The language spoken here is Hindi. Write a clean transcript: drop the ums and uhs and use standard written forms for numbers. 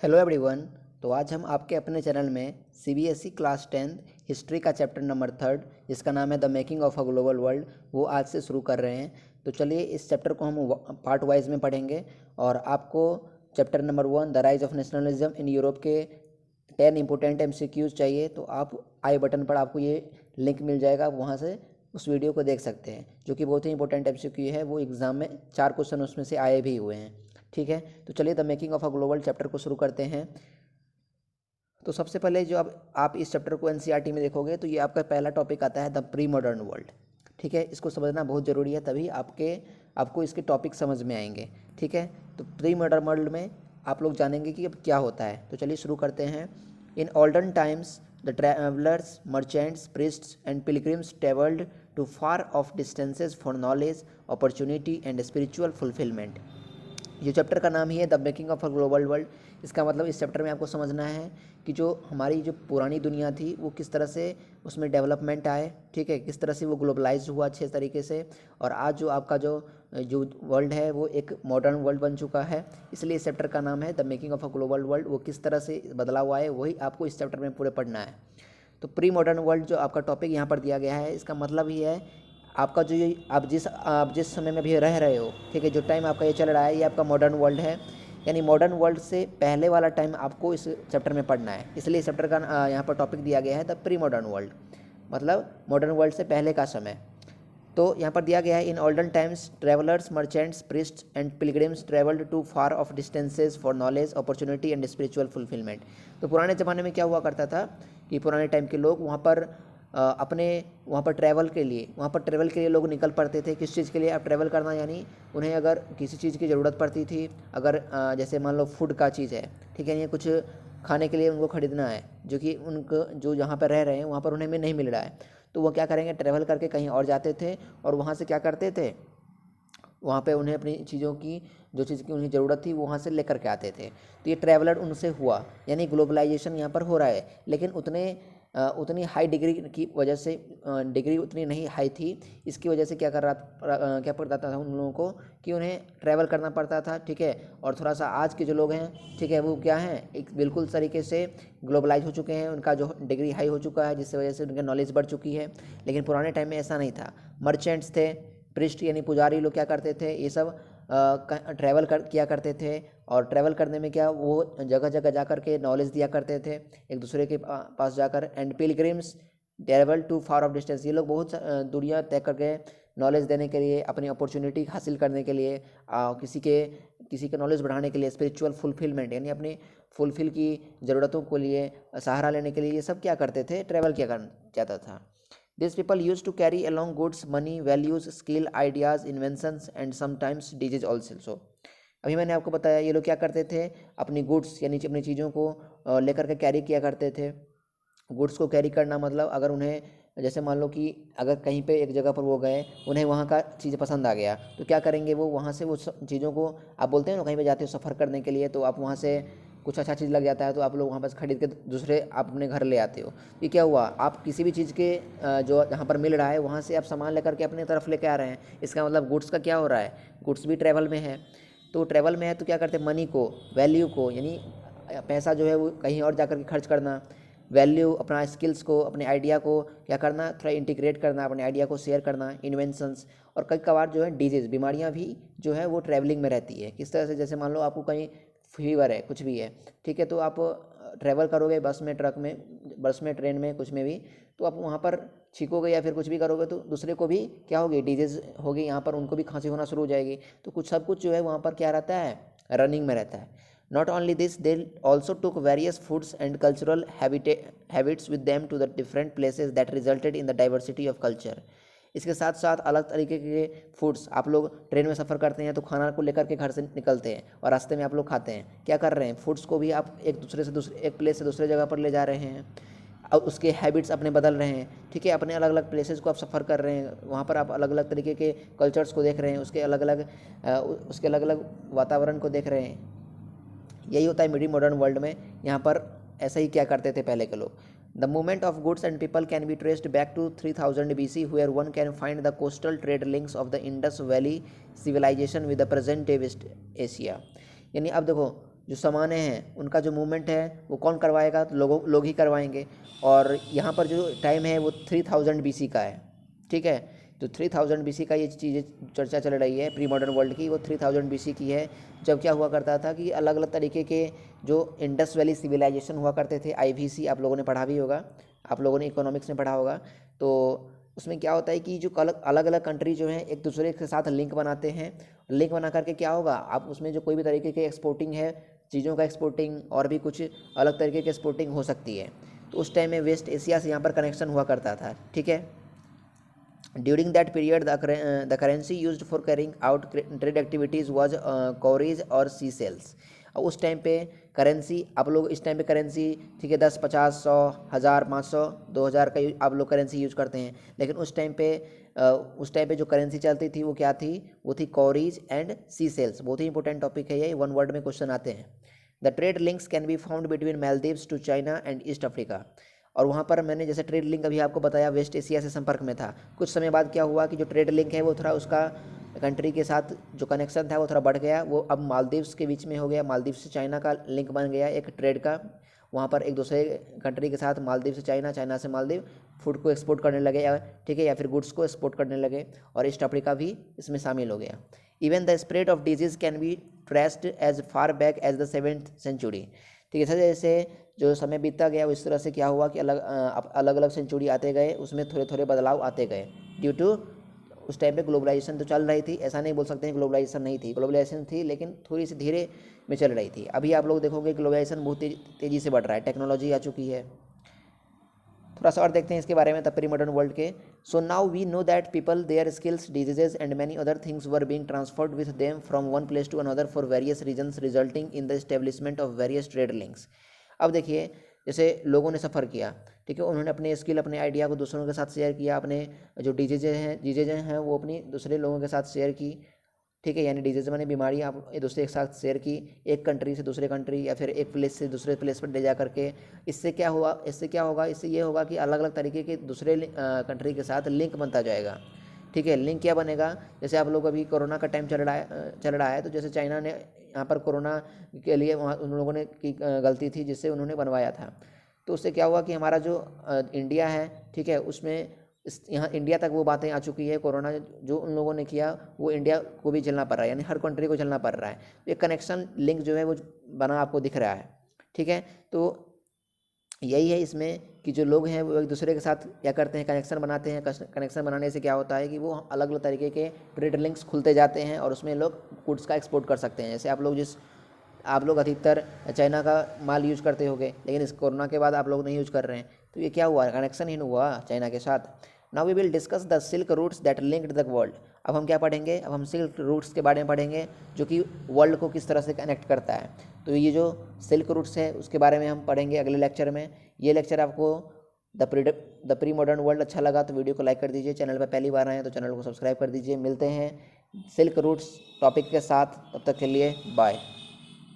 Hello everyone. तो आज हम आपके अपने चैनल में सीबीएसई क्लास 10 हिस्ट्री का चैप्टर नंबर 3 जिसका नाम है the making of a global world वो आज से शुरू कर रहे हैं। तो चलिए इस चैप्टर को हम पार्ट वाइज में पढ़ेंगे और आपको chapter number 1 the rise of nationalism in Europe के 10 इंपॉर्टेंट एमसीक्यूज चाहिए तो आप आई बटन पर आपको ये लिंक मिल जाएगा, वहाँ से उस वीडियो को देख सकते हैं जो कि बहुत ही इंपॉर्टेंट एमसीक्यू है। वो एग्ज़ाम में 4 क्वेश्चन उसमें से आए भी हुए हैं। ठीक है, तो चलिए the making of a global chapter को शुरू करते हैं। तो सबसे पहले जो अब आप इस चैप्टर को एनसीईआरटी में देखोगे तो ये आपका पहला टॉपिक आता है द प्री मॉडर्न वर्ल्ड। ठीक है, इसको समझना बहुत ज़रूरी है, तभी आपको इसके टॉपिक समझ में आएंगे। ठीक है, तो प्री मॉडर्न वर्ल्ड में आप लोग जानेंगे कि अब क्या होता है। तो चलिए शुरू करते हैं। In olden times the travellers merchants priests and pilgrims travelled to far off distances for knowledge opportunity and spiritual fulfilment. ये चैप्टर का नाम ही है the making of a global world. इसका मतलब इस चैप्टर में आपको समझना है कि जो हमारी जो पुरानी दुनिया थी वो किस तरह से उसमें डेवलपमेंट आए। ठीक है, किस तरह से वो ग्लोबलाइज हुआ अच्छे तरीके से, और आज जो आपका जो जो वर्ल्ड है वो एक मॉडर्न वर्ल्ड बन चुका है। इसलिए इस चैप्टर का नाम है the making of a global world. वो किस तरह से बदला हुआ है वही आपको इस चैप्टर में पूरे पढ़ना है। तो प्री मॉडर्न वर्ल्ड जो आपका टॉपिक यहाँ पर दिया गया है, इसका मतलब ही है आपका जो ये आप जिस समय में अभी रह रहे हो, ठीक है, जो टाइम आपका ये चल रहा है ये आपका मॉडर्न वर्ल्ड है। यानी मॉडर्न वर्ल्ड से पहले वाला टाइम आपको इस चैप्टर में पढ़ना है। इसलिए इस चैप्टर का यहाँ पर टॉपिक दिया गया है द प्री मॉडर्न वर्ल्ड, मतलब मॉडर्न वर्ल्ड से पहले का समय। तो यहाँ पर दिया गया है in olden times travellers merchants priests and pilgrims travelled to far off distances for knowledge opportunity and spiritual fulfilment. तो पुराने ज़माने में क्या हुआ करता था कि पुराने टाइम के लोग अपने वहाँ पर ट्रैवल के लिए लोग निकल पड़ते थे। किस चीज़ के लिए? अब ट्रैवल करना यानी उन्हें अगर किसी चीज़ की ज़रूरत पड़ती थी, अगर जैसे मान लो फूड का चीज़ है, ठीक है, ये कुछ खाने के लिए उनको ख़रीदना है जो कि उनको जो जहाँ पर रह रहे हैं वहाँ पर उन्हें नहीं मिल रहा है, तो वो क्या करेंगे, ट्रैवल करके कहीं और जाते थे और वहाँ से क्या करते थे, वहाँ पे उन्हें अपनी चीज़ों की जो चीज़ की उन्हें ज़रूरत थी वो वहाँ से लेकर के आते थे। तो ये ट्रैवलर उनसे हुआ, यानी ग्लोबलाइजेशन यहाँ पर हो रहा है। लेकिन उतनी हाई डिग्री की वजह से डिग्री उतनी नहीं हाई थी। इसकी वजह से क्या पड़ता था उन लोगों को कि उन्हें ट्रैवल करना पड़ता था। ठीक है, और थोड़ा सा आज के जो लोग हैं, ठीक है, वो क्या हैं, एक बिल्कुल तरीके से ग्लोबलाइज हो चुके हैं, उनका जो डिग्री हाई हो चुका है जिसकी वजह से उनकी नॉलेज बढ़ चुकी है। लेकिन पुराने टाइम में ऐसा नहीं था। मर्चेंट्स थे, प्रिस्ट यानी पुजारी लोग क्या करते थे, ये सब ट्रैवल किया करते थे। और ट्रैवल करने में क्या, वो जगह जगह जा कर के नॉलेज दिया करते थे एक दूसरे के पास जाकर। And pilgrims travel to far off distance, ये लोग बहुत दूरियां तय करके नॉलेज देने के लिए, अपनी अपॉर्चुनिटी हासिल करने के लिए, किसी के नॉलेज बढ़ाने के लिए, स्पिरिचुअल फुलफिलमेंट यानी अपनी फुलफिल की ज़रूरतों को लिए सहारा लेने के लिए ये सब क्या करते थे, ट्रैवल किया जाता था। These people used to carry along goods, money, values, skill, ideas, inventions and sometimes disease also. अभी मैंने आपको बताया ये लोग क्या करते थे, अपनी गुड्स यानी अपनी चीज़ों को लेकर के कैरी किया करते थे। गुड्स को कैरी करना मतलब अगर उन्हें, जैसे मान लो कि अगर कहीं पे एक जगह पर वो गए, उन्हें वहाँ का चीज़ पसंद आ गया, तो क्या करेंगे, वो वहाँ से वो चीज़ों को, आप बोलते हैं ना कहीं पे जाते हो सफ़र करने के लिए, तो आप वहाँ से कुछ अच्छा चीज़ लग जाता है तो आप लोग वहाँ पर खरीद के दूसरे आप अपने घर ले आते हो। ये क्या हुआ, आप किसी भी चीज़ के जो जहाँ पर मिल रहा है वहाँ से आप सामान लेकर के अपनी तरफ लेके आ रहे हैं। इसका मतलब गुड्स का क्या हो रहा है, गुड्स भी ट्रैवल में है। तो ट्रैवल में है तो क्या करते हैं, मनी को, वैल्यू को, यानी पैसा जो है वो कहीं और जा कर के खर्च करना, वैल्यू अपना स्किल्स को, अपने आइडिया को क्या करना, थोड़ा इंटीग्रेट करना, अपने आइडिया को शेयर करना, इन्वेंशंस। और कई कभार जो है डिजीज़, बीमारियां भी जो है वो ट्रैवलिंग में रहती है। किस तरह से, जैसे मान लो आपको कहीं फीवर है, कुछ भी है, ठीक है, तो आप ट्रैवल करोगे बस में, ट्रक में, बस में, ट्रेन में, कुछ में भी, तो आप वहाँ पर छींकोगे या फिर कुछ भी करोगे तो दूसरे को भी क्या होगी, डिजीज़ होगी, यहाँ पर उनको भी खांसी होना शुरू हो जाएगी। तो कुछ सब कुछ जो है वहाँ पर क्या रहता है, रनिंग में रहता है। Not only this, they also took various foods and cultural habits with them to the different places that resulted in the diversity of culture. इसके साथ साथ अलग तरीके के फूड्स, आप लोग ट्रेन में सफ़र करते हैं तो खाना को लेकर के घर से निकलते हैं और रास्ते में आप लोग खाते हैं, क्या कर रहे हैं, फूड्स को भी आप एक प्लेस से दूसरे जगह पर ले जा रहे हैं। अब उसके हैबिट्स अपने बदल रहे हैं। ठीक है, अपने अलग अलग प्लेसेस को आप सफ़र कर रहे हैं, वहाँ पर आप अलग अलग तरीके के कल्चर्स को देख रहे हैं, उसके अलग अलग वातावरण को देख रहे हैं। यही होता है मिडी मॉडर्न वर्ल्ड में। यहाँ पर ऐसा ही क्या करते थे पहले के लोग। The movement of goods and people can be traced back to 3000 BC, where one can find the coastal trade links of the Indus valley civilisation with the present day West Asia. यानी अब देखो, जो सामानें हैं उनका जो मूवमेंट है वो कौन करवाएगा, तो लोग ही करवाएंगे। और यहाँ पर जो टाइम है वो 3000 BC का है, ठीक है। तो 3000 BC का ये चीज़ें चर्चा चल रही है प्री मॉडर्न वर्ल्ड की, वो 3000 BC की है, जब क्या हुआ करता था कि अलग अलग तरीके के जो इंडस वैली सिविलाइजेशन हुआ करते थे, IVC आप लोगों ने पढ़ा भी होगा, आप लोगों ने इकोनॉमिक्स में पढ़ा होगा। तो उसमें क्या होता है कि जो अलग अलग कंट्री जो हैं एक दूसरे के साथ लिंक बनाते हैं। लिंक बना करके क्या होगा, आप उसमें जो कोई भी तरीके के एक्सपोर्टिंग है, चीज़ों का एक्सपोर्टिंग और भी कुछ अलग तरीके की एक्सपोर्टिंग हो सकती है। तो उस टाइम में वेस्ट एशिया से यहाँ पर कनेक्शन हुआ करता था, ठीक है। During that period the currency used for carrying out trade activities was cowries और सी सेल्स। उस टाइम पे करेंसी, आप लोग इस टाइम पे करेंसी, ठीक है, 10, 50, 100, 1000, 500, 2000 का आप लोग करेंसी यूज करते हैं। लेकिन उस टाइम पे जो करेंसी चलती थी वो क्या थी, वो थी कौरीज एंड सी सेल्स। बहुत ही इंपॉर्टेंट टॉपिक है ये, वन वर्ड में क्वेश्चन आते हैं। The trade links can be found between Maldives to China and East Africa. और वहाँ पर मैंने जैसे ट्रेड लिंक अभी आपको बताया वेस्ट एशिया से संपर्क में था, कुछ समय बाद क्या हुआ कि जो ट्रेड लिंक है वो थोड़ा उसका कंट्री के साथ जो कनेक्शन था वो थोड़ा बढ़ गया, वो अब मालदीव्स के बीच में हो गया, मालदीव से चाइना का लिंक बन गया एक ट्रेड का। वहाँ पर एक दूसरे कंट्री के साथ मालदीव से चाइना, चाइना से मालदीव फूड को एक्सपोर्ट करने लगे, ठीक है, या फिर गुड्स को एक्सपोर्ट करने लगे, और ईस्ट अफ्रीका भी इसमें शामिल हो गया। Even the spread of disease can be traced as far back as the 7th century. ठीक है, जैसे जैसे जो समय बीतता गया उस तरह से क्या हुआ कि अलग अलग सेंचुरी आते गए, उसमें थोड़े थोड़े बदलाव आते गए ड्यू टू उस टाइम पे ग्लोबलाइजेशन तो चल रही थी, ऐसा नहीं बोल सकते हैं ग्लोबलाइजेशन नहीं थी, ग्लोबलाइजेशन थी लेकिन थोड़ी सी धीरे में चल रही थी। अभी आप लोग देखोगे ग्लोबलाइजेशन बहुत तेज़ी से बढ़ रहा है, टेक्नोलॉजी आ चुकी है। थोड़ा सा और देखते हैं इसके बारे में तब प्री मॉडर्न वर्ल्ड के। So now we know that people their skills diseases and many other things were being transferred with them from one place to another for various reasons resulting in the establishment of various trade links. अब देखिए, जैसे लोगों ने सफ़र किया, ठीक है, उन्होंने अपने स्किल, अपने आइडिया को दूसरों के साथ शेयर किया, अपने जो डिजीजेज हैं वो अपनी दूसरे लोगों के साथ शेयर की, ठीक है, यानी डिजीज मैंने बीमारी आप एक दूसरे के साथ शेयर की, एक कंट्री से दूसरे कंट्री या फिर एक प्लेस से दूसरे प्लेस पर ले जा करके। इससे क्या होगा, इससे ये होगा कि अलग अलग तरीके के दूसरे कंट्री के साथ लिंक बनता जाएगा, ठीक है। लिंक क्या बनेगा, जैसे आप लोग अभी कोरोना का टाइम चल रहा है, तो जैसे चाइना ने यहाँ पर कोरोना के लिए वहाँ उन लोगों ने की गलती थी जिससे उन्होंने बनवाया था, तो उससे क्या हुआ कि हमारा जो इंडिया है, ठीक है, उसमें यहाँ इंडिया तक वो बातें आ चुकी है, कोरोना जो उन लोगों ने किया वो इंडिया को भी झेलना पड़ रहा है, यानी हर कंट्री को झेलना पड़ रहा है। ये कनेक्शन लिंक जो है वो बना आपको दिख रहा है, ठीक है। तो यही है इसमें कि जो लोग हैं वो एक दूसरे के साथ क्या करते हैं, कनेक्शन बनाते हैं। कनेक्शन बनाने से क्या होता है कि वो अलग अलग तरीके के ट्रेड लिंक्स खुलते जाते हैं और उसमें लोग गुड्स का एक्सपोर्ट कर सकते हैं। जैसे आप लोग अधिकतर चाइना का माल यूज करते होंगे, लेकिन इस कोरोना के बाद आप लोग नहीं यूज कर रहे हैं, तो ये क्या हुआ, कनेक्शन ही नहीं हुआ चाइना के साथ। Now we will discuss the silk routes that linked the world. अब हम क्या पढ़ेंगे, अब हम सिल्क रूट्स के बारे में पढ़ेंगे जो कि वर्ल्ड को किस तरह से कनेक्ट करता है। तो ये जो सिल्क रूट्स है उसके बारे में हम पढ़ेंगे अगले लेक्चर में। ये लेक्चर आपको द प्री मॉडर्न वर्ल्ड अच्छा लगा तो वीडियो को लाइक कर दीजिए, चैनल पर पहली बार आए हैं तो चैनल को सब्सक्राइब कर दीजिए। मिलते हैं सिल्क रूट्स टॉपिक के साथ, तब तक के लिए बाय।